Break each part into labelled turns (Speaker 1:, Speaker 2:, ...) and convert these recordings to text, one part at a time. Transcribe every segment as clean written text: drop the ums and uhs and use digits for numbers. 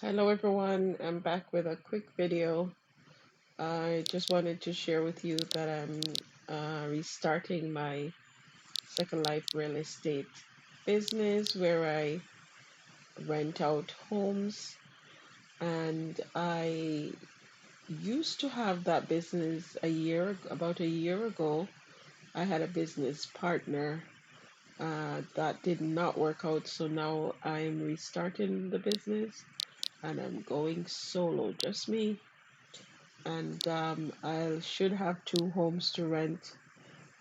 Speaker 1: Hello everyone, I'm back with a quick video. I just wanted to share with you that I'm restarting my Second Life real estate business where I rent out homes, and I used to have that business about a year ago. I had a business partner that did not work out, so now I'm restarting the business and I'm going solo, just me. And I should have two homes to rent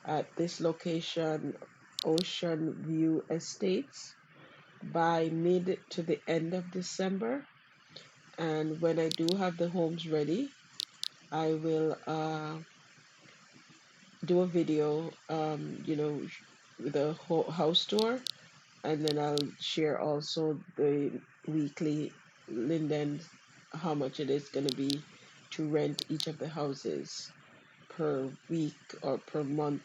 Speaker 1: at this location, Ocean View Estates, by mid to the end of December. And when I do have the homes ready, I will do a video, with a house tour, and then I'll share also the weekly linden, how much it is going to be to rent each of the houses per week or per month,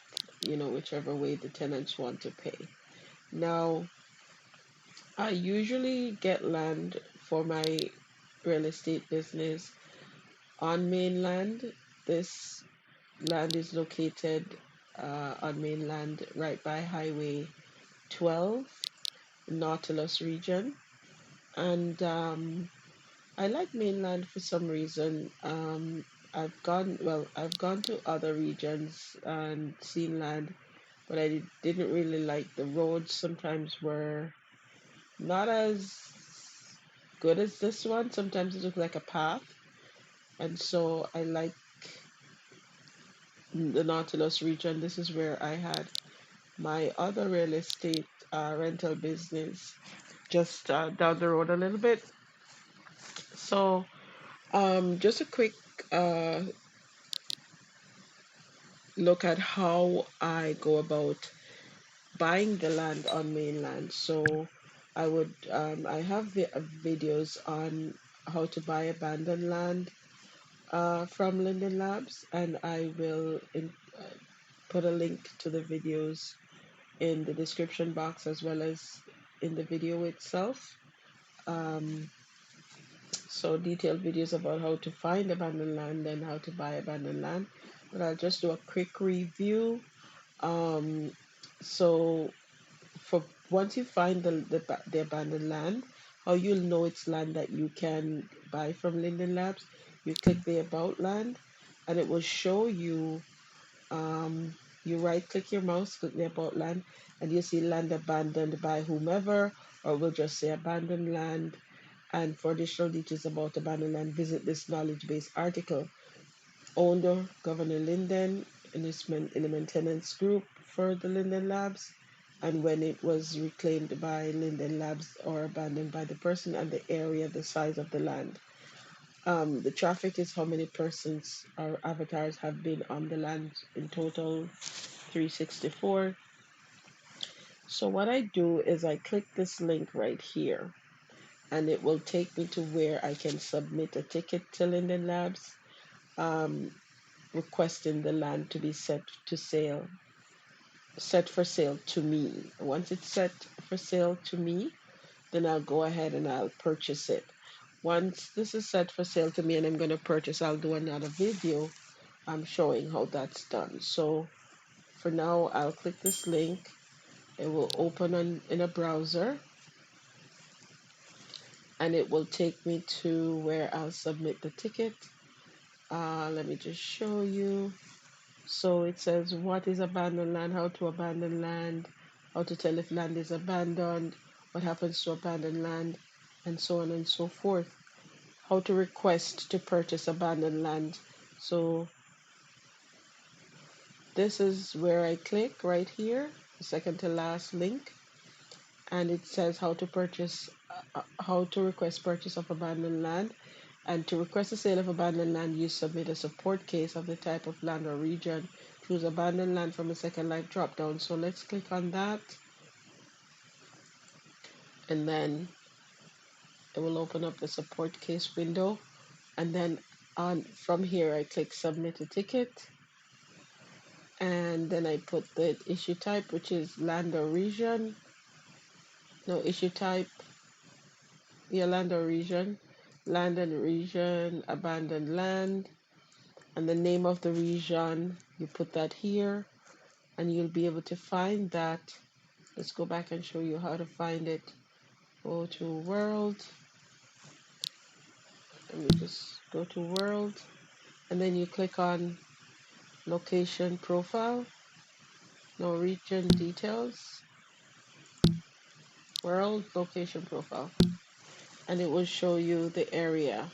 Speaker 1: whichever way the tenants want to pay. Now, I usually get land for my real estate business on mainland. This land is located on mainland right by Highway 12, Nautilus region. And I like mainland for some reason. I've gone to other regions and seen land, but I didn't really like the roads. Sometimes were not as good as this one. Sometimes it looked like a path, and so I like the Nautilus region. This is where I had my other real estate rental business just down the road a little bit. So, just a quick uh, look at how I go about buying the land on mainland. So I have videos on how to buy abandoned land from Linden Labs, and I will put a link to the videos in the description box as well as in the video itself. Um, so detailed videos about how to find abandoned land and how to buy abandoned land. But I'll just do a quick review. Um, so for once you find the abandoned land, how you'll know it's land that you can buy from Linden Labs, you click the About Land, and it will show you. You right click your mouse, click the About Land, and you see land abandoned by whomever, or we'll just say abandoned land. And for additional details about abandoned land, visit this knowledge base article. Owner Governor Linden and his maintenance group for the Linden Labs, and when it was reclaimed by Linden Labs or abandoned by the person, and the area, the size of the land. The traffic is how many persons or avatars have been on the land in total, 364. So what I do is I click this link right here, and it will take me to where I can submit a ticket to Linden Labs, um, requesting the land to be set for sale to me. Once it's set for sale to me, then I'll go ahead and I'll purchase it. Once this is set for sale to me and I'm going to purchase, I'll do another video showing how that's done. So for now, I'll click this link. It will open in a browser, and it will take me to where I'll submit the ticket. Let me just show you. So it says what is abandoned land, how to abandon land, how to tell if land is abandoned, what happens to abandoned land, and so on and so forth. How to request to purchase abandoned land. So this is where I click right here, the second to last link, and it says how to request purchase of abandoned land. And to request a sale of abandoned land, you submit a support case of the type of land or region. Choose abandoned land from a Second Life drop down. So let's click on that, and then it will open up the support case window. And then on from here, I click submit a ticket, and then I put the issue type, which is land or region. No, issue type, yeah, land or region. land and region, abandoned land, and the name of the region. You put that here, and you'll be able to find that. Let's go back and show you how to find it. Go to world. Let me just go to world, and then you click on location profile. No, region details, world location profile, and it will show you the area,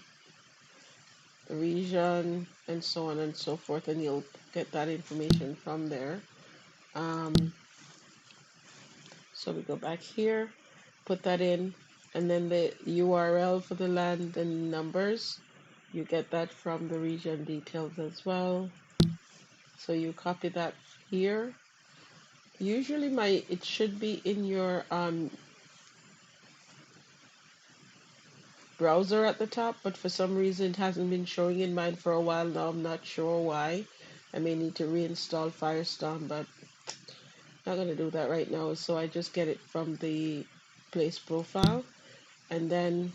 Speaker 1: the region, and so on and so forth, and you'll get that information from there. Um, so we go back here, put that in, and then the URL for the land and numbers, you get that from the region details as well. So you copy that here. Usually it should be in your browser at the top, but for some reason it hasn't been showing in mine for a while now. I'm not sure why. I may need to reinstall Firestorm, but not gonna do that right now. So I just get it from the place profile, and then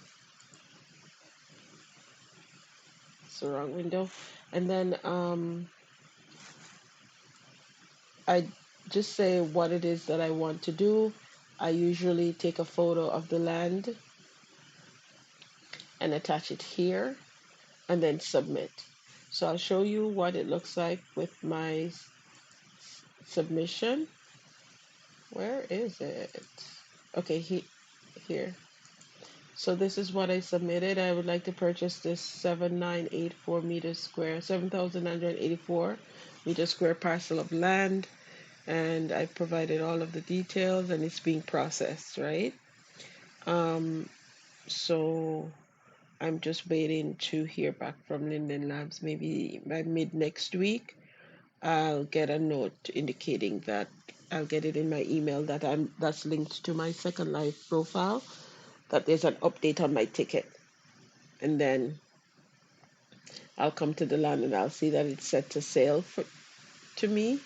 Speaker 1: it's the wrong window, and then I just say what it is that I want to do. I usually take a photo of the land and attach it here, and then submit. So I'll show you what it looks like with my submission. Where is it? Okay, here. So this is what I submitted. I would like to purchase this 7984 meters square, 7,984 meter square parcel of land, and I provided all of the details, and it's being processed, right? Um, so I'm just waiting to hear back from Linden Labs. Maybe by mid next week, I'll get a note indicating that I'll get it in my email that that's linked to my Second Life profile, that there's an update on my ticket. And then I'll come to the land and I'll see that it's set to sale to me,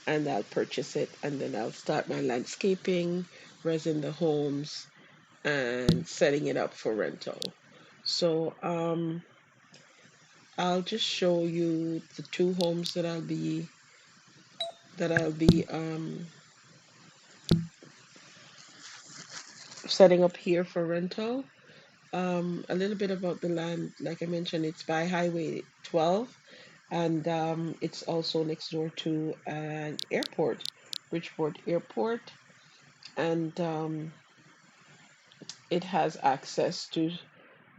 Speaker 1: and I'll purchase it, and then I'll start my landscaping, resin the homes, and setting it up for rental. So I'll just show you the two homes that I'll be setting up here for rental. A little bit about the land. Like I mentioned, it's by Highway 12, and it's also next door to an airport, Bridgeport Airport, and it has access to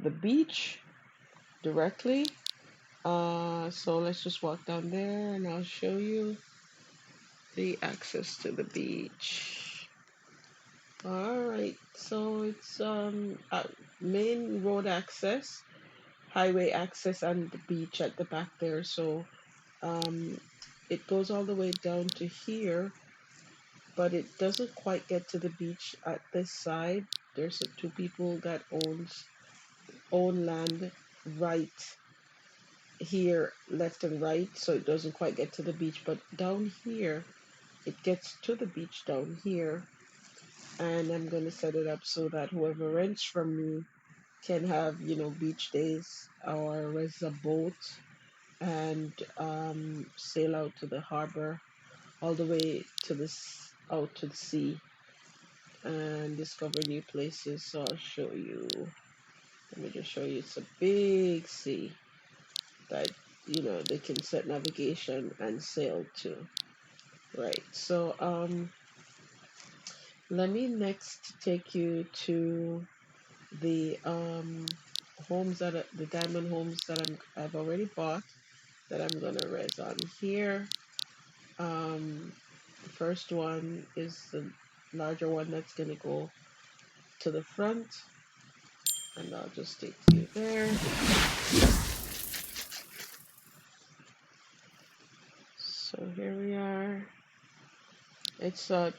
Speaker 1: the beach directly. So let's just walk down there, and I'll show you the access to the beach. All right, so it's main road access, highway access, and the beach at the back there. So um, it goes all the way down to here, but it doesn't quite get to the beach at this side. There's two people that own land right here, left and right, so it doesn't quite get to the beach. But down here, it gets to the beach down here, and I'm going to set it up so that whoever rents from me can have, beach days, or rent a boat and sail out to the harbor, all the way to out to the sea, and discover new places. So I'll show you. Let me just show you. It's a big sea that they can set navigation and sail to. Right. So let me next take you to the the diamond homes that I've already bought, that I'm gonna res on here. The first one is the larger one that's gonna go to the front, and I'll just take you there. So here we are. It's a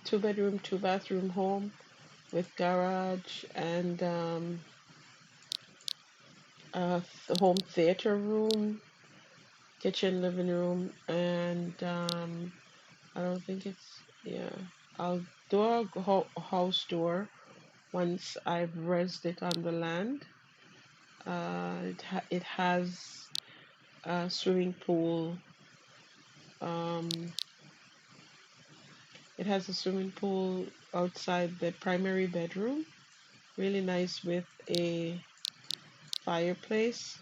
Speaker 1: 2 bedroom, 2 bathroom home with garage and home theater room, kitchen, living room, and I don't think it's, yeah. I'll do a house tour once I've raised it on the land. It has a swimming pool. Um, it has a swimming pool outside the primary bedroom. Really nice with a fireplace.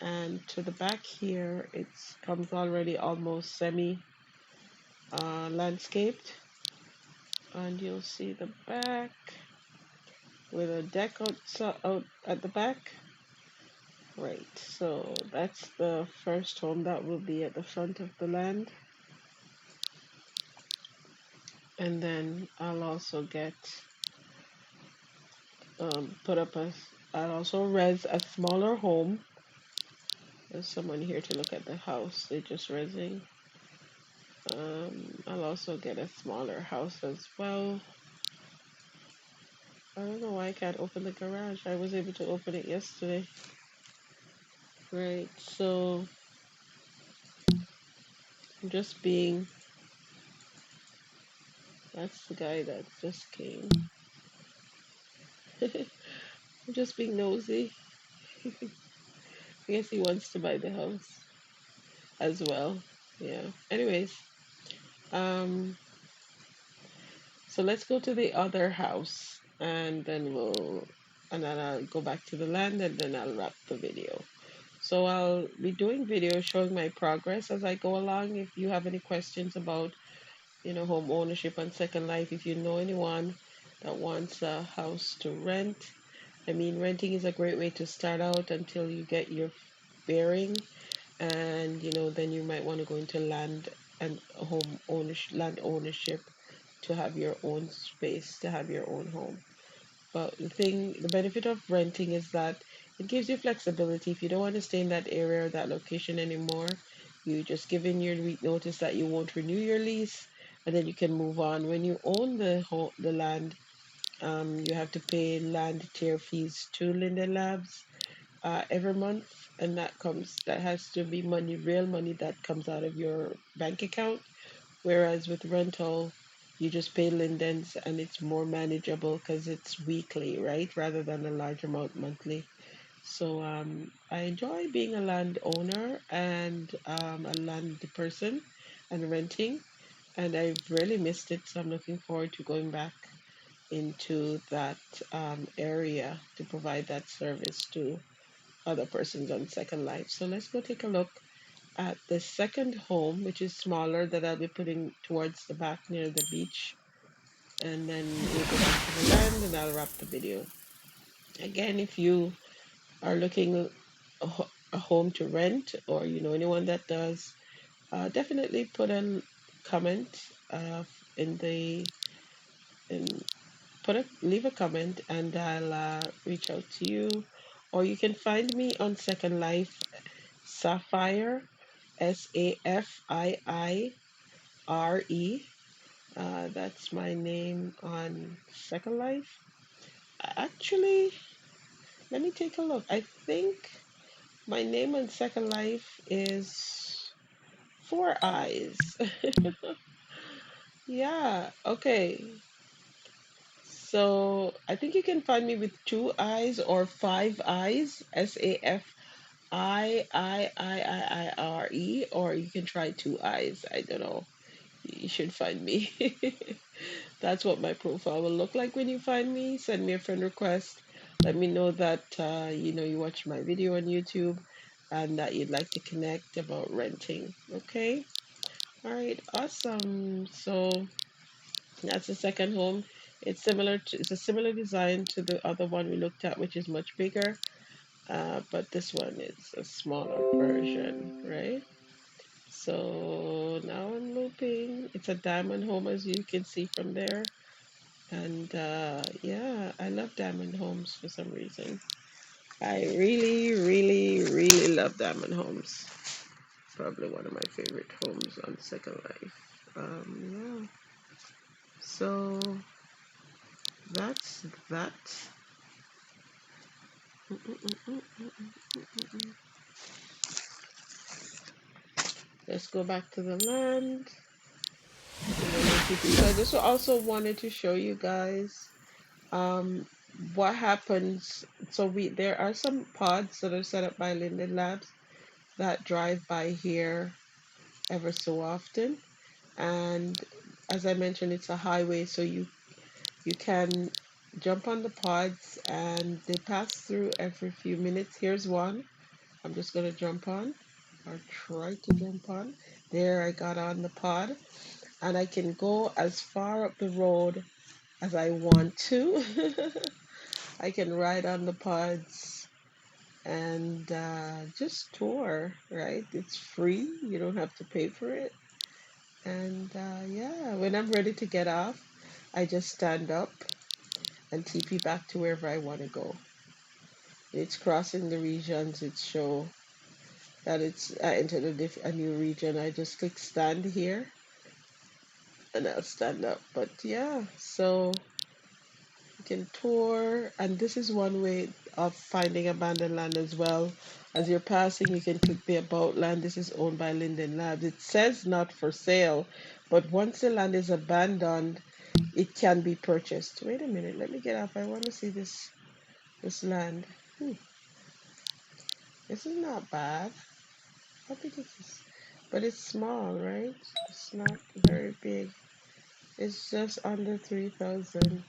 Speaker 1: And to the back here, it comes already almost semi landscaped. And you'll see the back with a deck out at the back. Right, so that's the first home that will be at the front of the land. And then I'll also put up I'll also res a smaller home. There's someone here to look at the house. They're just resing. I'll also get a smaller house as well. I don't know why I can't open the garage. I was able to open it yesterday. Right, so I'm just being, that's the guy that just came. I'm just being nosy. I guess he wants to buy the house as well. Yeah. Anyways, um, so let's go to the other house and then I'll go back to the land and then I'll wrap the video. So I'll be doing videos showing my progress as I go along. If you have any questions about, home ownership and Second Life, if you know anyone that wants a house to rent, I mean, renting is a great way to start out until you get your bearing, and then you might want to go into land ownership to have your own space, to have your own home. But the benefit of renting is that it gives you flexibility. If you don't want to stay in that area or that location anymore, you just give in your week notice that you won't renew your lease, and then you can move on. When you own the land, you have to pay land tier fees to Linden Labs every month, and that has to be money, real money that comes out of your bank account. Whereas with rental, you just pay lindens and it's more manageable because it's weekly, right? Rather than a large amount monthly. So I enjoy being a landowner and a land person and renting. And I've really missed it. So I'm looking forward to going back into that area to provide that service to other persons on Second Life. So let's go take a look at the second home, which is smaller, that I'll be putting towards the back near the beach. And then we'll go back to the land and I'll wrap the video. Again, if you are looking a home to rent, or anyone that does, definitely put a comment in the in leave a comment and I'll reach out to you. Or you can find me on Second Life Sapphire, Saffiire. That's my name on Second Life. Actually, let me take a look. I think my name on Second Life is Four Eyes. Yeah, okay. So I think you can find me with two eyes or five eyes, Saffiire, or you can try two eyes. I don't know. You should find me. That's what my profile will look like when you find me. Send me a friend request. Let me know that you watch my video on YouTube and that you'd like to connect about renting. Okay. All right. Awesome. So that's the second home. It's a similar design to the other one we looked at, which is much bigger. But this one is a smaller version, right? So now I'm looping. It's a diamond home, as you can see from there. And yeah, I love diamond homes for some reason. I really, really, really love diamond homes. Probably one of my favorite homes on Second Life. Yeah. So that's that. Let's go back to the land. So I just also wanted to show you guys Um, what happens? So there are some pods that are set up by Linden Labs that drive by here ever so often, and as I mentioned, it's a highway, so you can jump on the pods, and they pass through every few minutes. Here's one. I'm just gonna jump on, or try to jump on. There, I got on the pod, and I can go as far up the road as I want to. I can ride on the pods and just tour, right? It's free, you don't have to pay for it. And yeah, when I'm ready to get off, I just stand up and TP back to wherever I want to go. It's crossing the regions, it show that it's I entered a new region. I just click stand here and I'll stand up. But yeah, so you can tour, and this is one way of finding abandoned land as well. As you're passing, you can click the About land. This is owned by Linden Labs. It says not for sale, but once the land is abandoned, it can be purchased. Wait a minute, let me get up. I want to see this land. Hmm, this is not bad. How big is this? But it's small, right? It's not very big. It's just under 3,000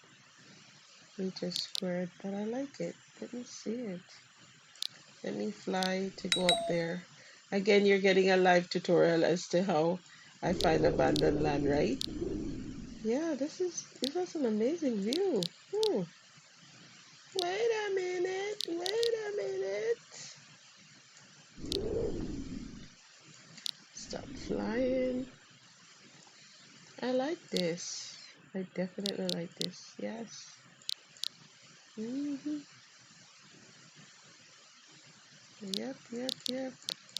Speaker 1: meters squared, but I like it. Let me see it. Let me fly to go up there. Again, you're getting a live tutorial as to how I find abandoned land, right? Yeah, this has an amazing view. Hmm. Wait a minute, wait a minute. Stop flying. I like this. I definitely like this. Yes. Hmm. Yep, yep, yep.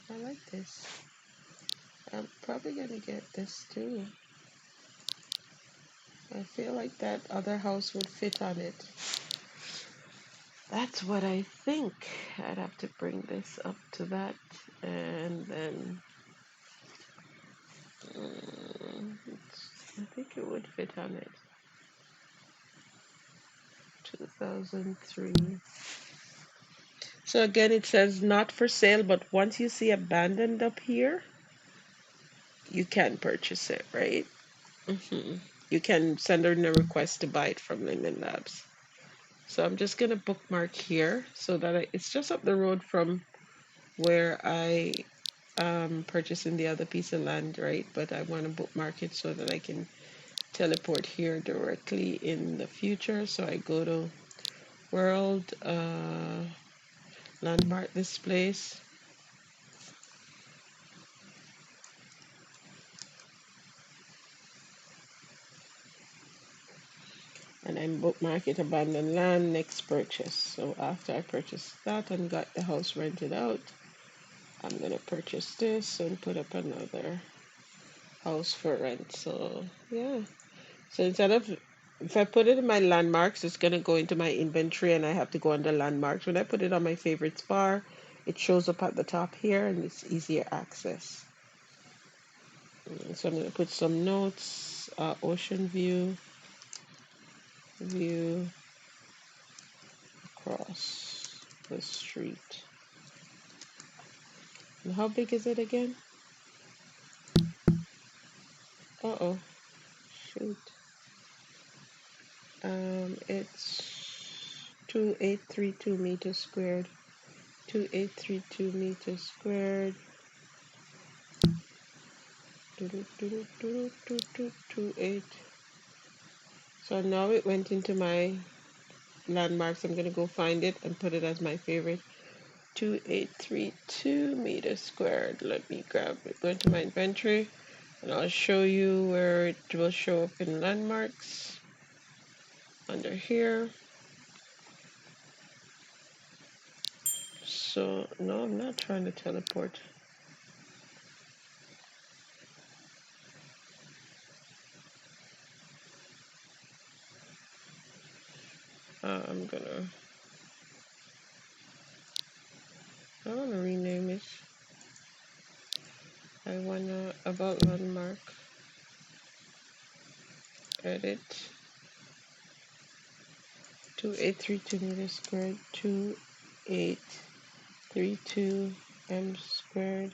Speaker 1: I like this. I'm probably gonna get this too. I feel like that other house would fit on it. That's what I think. I'd have to bring this up to that, and then I think it would fit on it. 2003. So again, it says not for sale, but once you see abandoned up here, you can purchase it, right? Hmm. You can send in a request to buy it from Linden Labs. So I'm just gonna bookmark here so that it's just up the road from where I purchasing the other piece of land, right? But I want to bookmark it so that I can teleport here directly in the future. So I go to world, landmark this place, and then bookmark it abandoned land, next purchase. So after I purchase that and got the house rented out, I'm gonna purchase this and put up another house for rent. So yeah. So instead of, if I put it in my landmarks, it's going to go into my inventory and I have to go under landmarks. When I put it on my favorites bar, it shows up at the top here and it's easier access. So I'm going to put some notes, ocean view across the street. And how big is it again? Uh-oh, shoot. It's 2832 meters squared. 2832 meters squared. 28. So now it went into my landmarks. I'm gonna go find it and put it as my favorite. 2832 meters squared. Let me grab it, go into my inventory, and I'll show you where it will show up in landmarks under here. So no, I'm not trying to teleport. I'm gonna, I wanna rename it. I wanna about landmark, edit, 2832 meters squared, 2832 m squared.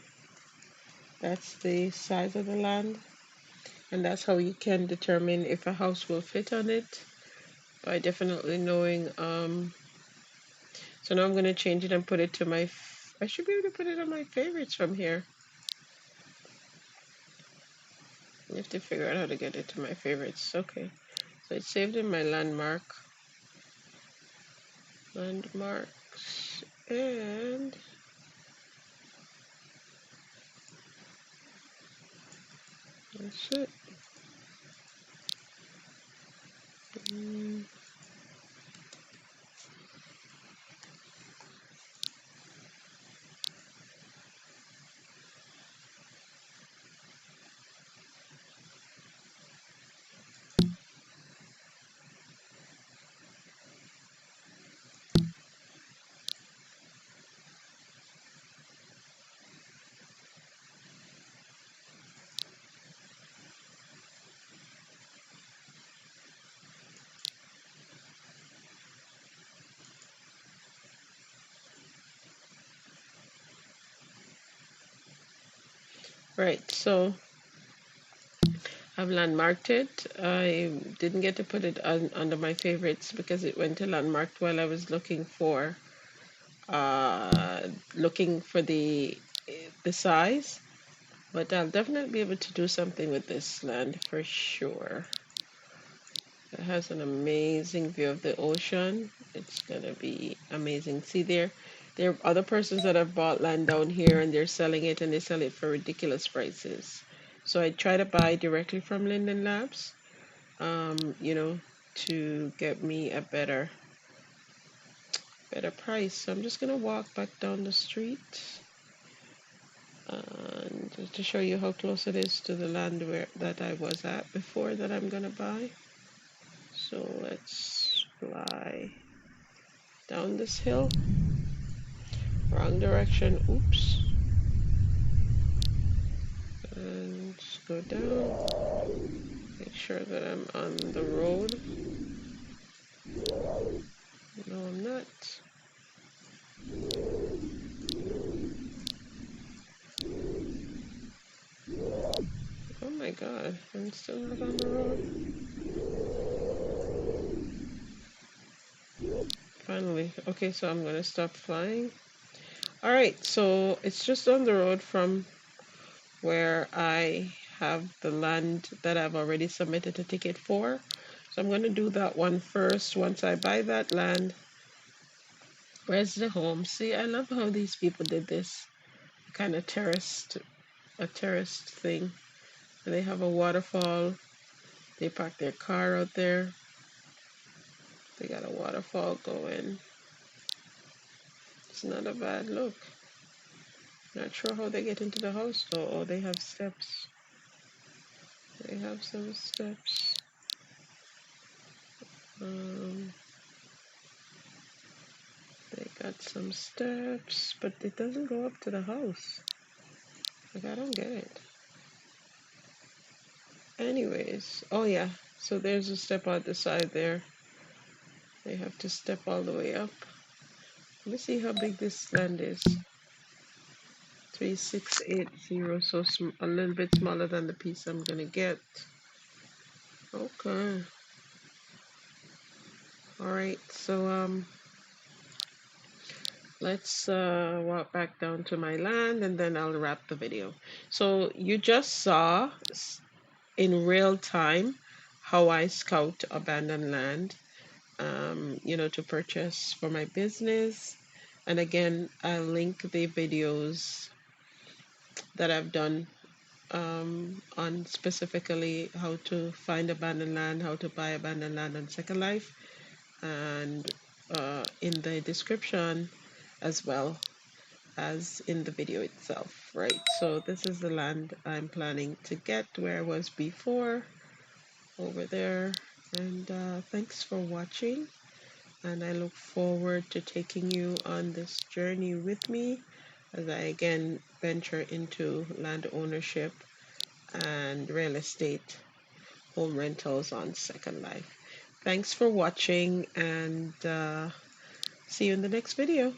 Speaker 1: That's the size of the land, and that's how you can determine if a house will fit on it by definitely knowing. So now I'm going to change it and put it to my. I should be able to put it on my favorites from here. I have to figure out how to get it to my favorites. Okay, so it's saved in my landmarks, and that's it. Mm, right, so I've landmarked it. I didn't get to put it under my favorites because it went to landmarked while I was uh, looking for the size. But I'll definitely be able to do something with this land for sure. It has an amazing view of the ocean. It's gonna be amazing. See there are other persons that have bought land down here and they're selling it and they sell it for ridiculous prices. So I try to buy directly from Linden Labs, you know, to get me a better price. So I'm just gonna walk back down the street and to show you how close it is to the land where that I was at before that I'm gonna buy. So let's fly down this hill. Wrong direction. Oops. And just go down. Make sure that I'm on the road. No, I'm not. Oh my god, I'm still not on the road. Finally. Okay, so I'm gonna stop flying. Alright, so it's just on the road from where I have the land that I've already submitted a ticket for. So I'm gonna do that one first. Once I buy that land, where's the home? See, I love how these people did this kind of terraced thing. They have a waterfall. They park their car out there. They got a waterfall going. It's not a bad look. Not sure how they get into the house though. Oh, they have steps. They have some steps. Um, they got some steps, but it doesn't go up to the house. Like, I don't get it. Anyways, oh yeah, so there's a step out the side there. They have to step all the way up. Let me see how big this land is. 3680, so a little bit smaller than the piece I'm gonna get. Okay. All right, so let's walk back down to my land and then I'll wrap the video. So you just saw in real time how I scout abandoned land, you know, to purchase for my business. And again, I'll link the videos that I've done on specifically how to find abandoned land, how to buy abandoned land on Second Life, and in the description as well as in the video itself, right? So this is the land I'm planning to get where I was before, over there. And thanks for watching. And I look forward to taking you on this journey with me as I again venture into land ownership and real estate home rentals on Second Life. Thanks for watching, and see you in the next video.